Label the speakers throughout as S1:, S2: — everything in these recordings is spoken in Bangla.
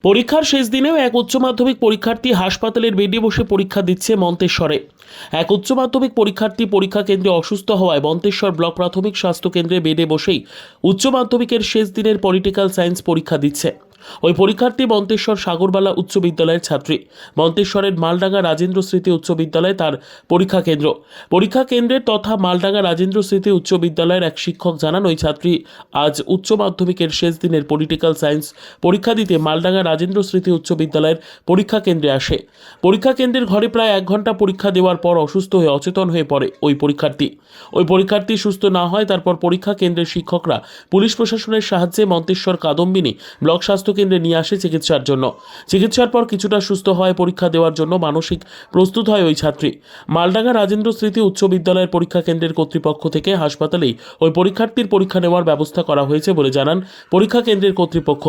S1: পরীক্ষার শেষ দিনেও এক উচ্চ মাধ্যমিক পরীক্ষার্থী হাসপাতালের বেডে বসে পরীক্ষা দিচ্ছে মন্তেশ্বরে। এক উচ্চ মাধ্যমিক পরীক্ষার্থী পরীক্ষা কেন্দ্রে অসুস্থ হওয়ায় মন্তেশ্বর ব্লক প্রাথমিক স্বাস্থ্য কেন্দ্রে বেডে বসেই উচ্চ মাধ্যমিকের শেষ দিনের পলিটিক্যাল সায়েন্স পরীক্ষা দিচ্ছে। ওই পরীক্ষার্থী মন্তেশ্বর সাগরবালা উচ্চ বিদ্যালয়ের ছাত্রী। মন্তেশ্বরের মালডাঙ্গা রাজেন্দ্র স্মৃতি উচ্চ বিদ্যালয়ে তার পরীক্ষা কেন্দ্র। পরীক্ষা কেন্দ্রের তথা মালডাঙ্গা রাজেন্দ্র স্মৃতি উচ্চ বিদ্যালয়ের এক শিক্ষক জানান, ওই ছাত্রী আজ উচ্চ মাধ্যমিকের শেষ দিনের পলিটিক্যাল সায়েন্স পরীক্ষা দিতে মালডাঙ্গা রাজেন্দ্র স্মৃতি উচ্চ বিদ্যালয়ের পরীক্ষা কেন্দ্রে আসে। পরীক্ষা কেন্দ্রের ঘরে প্রায় 1 ঘন্টা পরীক্ষা দেওয়ার পর অসুস্থ হয়ে অচেতন হয়ে পড়ে ওই পরীক্ষার্থী সুস্থ না হয় তারপর পরীক্ষা কেন্দ্রের শিক্ষকরা পুলিশ প্রশাসনের সাহায্যে মন্তেশ্বর কাদম্বিনী ব্লক স্বাস্থ্য কেন্দ্রে নিয়ে আসে চিকিৎসার জন্য। চিকিৎসার পর কিছুটা সুস্থ হয় পরীক্ষা দেওয়ার জন্য মানসিক প্রস্তুত হয় ওই ছাত্রী। মালডাঙ্গা রাজেন্দ্র স্মৃতি উচ্চ বিদ্যালয়ের পরীক্ষা কেন্দ্রের কর্তৃপক্ষ থেকে হাসপাতালেই ওই পরীক্ষার্থীর পরীক্ষা নেওয়ার ব্যবস্থা করা হয়েছে বলে জানান পরীক্ষা কেন্দ্রের কর্তৃপক্ষ।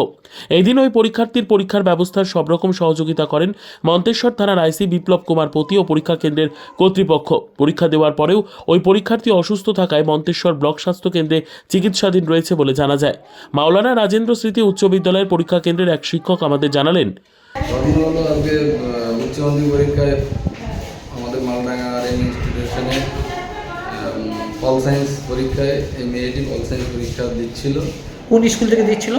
S1: এই দিন ওই পরীক্ষার্থীর পরীক্ষার ব্যবস্থার সব রকম সহযোগিতা করেন মন্তেশ্বর থানার আইসি বিপ্লব কুমার পতি ও পরীক্ষা কেন্দ্রের কর্তৃপক্ষ। পরীক্ষা দেওয়ার পরেও ওই পরীক্ষার্থী অসুস্থ থাকায় মন্তেশ্বর ব্লক স্বাস্থ্য কেন্দ্রে চিকিৎসাধীন রয়েছে বলে জানা যায়। মাওলানা রাজেন্দ্র স্মৃতি উচ্চ বিদ্যালয়ের পরীক্ষা কেন্দ্রের এক শিক্ষক আমাদের জানালেন,
S2: আজকে উচ্চ মাধ্যমিক পরীক্ষায় আমাদের মালডাঙ্গা ইনস্টিটিউশনে পল সায়েন্স পরীক্ষায় এই মেয়েটি পল সায়েন্স পরীক্ষা দিচ্ছিল।
S3: কোন স্কুল থেকে দিচ্ছিল?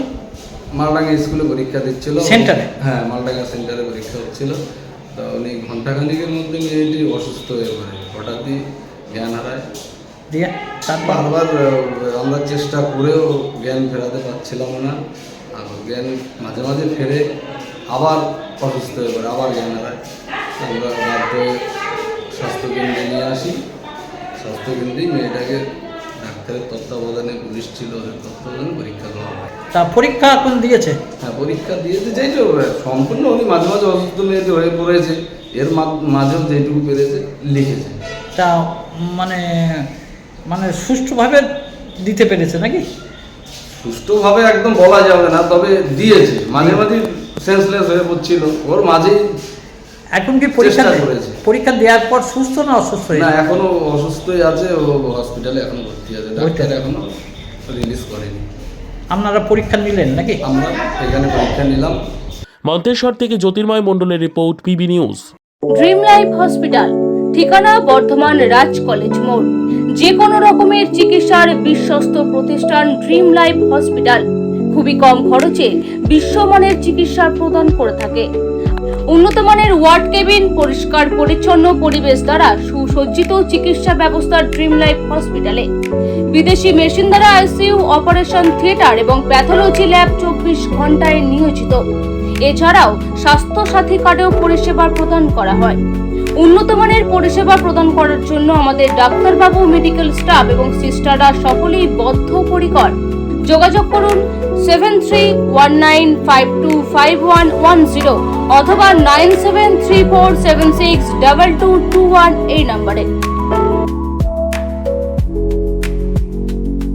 S2: মালডাঙ্গা স্কুলে পরীক্ষা দিচ্ছিল,
S3: সেন্টারে।
S2: হ্যাঁ, মালডাঙ্গা সেন্টারে পরীক্ষা হচ্ছিল। তো উনি ঘন্টাখানিকের মধ্যে মেয়েটি অসুস্থ হয়ে পড়ে, হঠাৎই জ্ঞান হারায়।
S3: দিয়ে তারপর
S2: আবার আমরা চেষ্টা করেও জ্ঞান ফেরাতে পারছিলাম না। আর জ্ঞান মাঝে মাঝে ফেরে আবার অসুস্থ হয়ে পড়ে, আবার জ্ঞান হারায়। আমরা বাধ্য হয়ে স্বাস্থ্যকেন্দ্রে নিয়ে আসি। স্বাস্থ্যকেন্দ্রেই মেয়েটাকে ডাক্তারের তত্ত্বাবধানে, পুলিশ ছিল ওদের তত্ত্বাবধানে পরীক্ষা দেওয়া হয়।
S3: তা পরীক্ষা এখন দিয়েছে?
S2: হ্যাঁ, পরীক্ষা দিয়েছে। যেইটা সম্পূর্ণ উনি মাঝে মাঝে অসুস্থ মেয়েটি হয়ে পড়েছে, এর মাঝেও যেটুকু পেরেছে লিখেছে।
S3: তা মানে মানে সুষ্ঠুভাবে দিতে পেরেছে নাকি?
S2: সুষ্ঠুভাবে একদম বলা যাবে না, তবে দিয়েছে। মাঝে মাঝে সেন্সলেস হয়ে পড়ছিল, ওর মাঝেই।
S3: এখন কি পরীক্ষা দেওয়ার পর সুস্থ না অসুস্থ?
S2: না, এখনো অসুস্থই আছে, ও হসপিটালে এখনো ভর্তি আছে। ডাক্তার এখনো রিলিজ করেনি।
S3: আপনারা পরীক্ষা নিলেন নাকি?
S2: আমরা এখানে পরীক্ষা নিলাম।
S1: মন্তেশ্বর থেকে জ্যোতির্ময় মণ্ডলের report, PB news.
S4: Dream life hospital, ঠিকানা বর্ধমান রাজ কলেজ মোড়। যে কোনো রকমের চিকিৎসার বিশ্বস্ত প্রতিষ্ঠান ড্রিম লাইফ হসপিটাল খুবই কম খরচে বিশ্বমানের চিকিৎসা প্রদান করে থাকে। উন্নত মানের ওয়ার্ড কেবিন, পরিষ্কার পরিচ্ছন্ন পরিবেশ দ্বারা সুসজ্জিত চিকিৎসা ব্যবস্থা ড্রিম লাইফ হসপিটালে। বিদেশি মেশিন দ্বারা আইসিইউ, অপারেশন থিয়েটার এবং প্যাথোলজি ল্যাব 24 ঘন্টায় নিয়োজিত। এছাড়াও স্বাস্থ্য সাথী কার্ডেও পরিষেবা প্রদান করা হয়। উন্নত মানের পরিষেবা প্রদান করার জন্য আমাদের ডাক্তারবাবু, মেডিকেল স্টাফ এবং সিস্টাররা সকলেই বদ্ধপরিকর। যোগাযোগ করুন 7319525110 অথবা 9734762221 এই নম্বরে।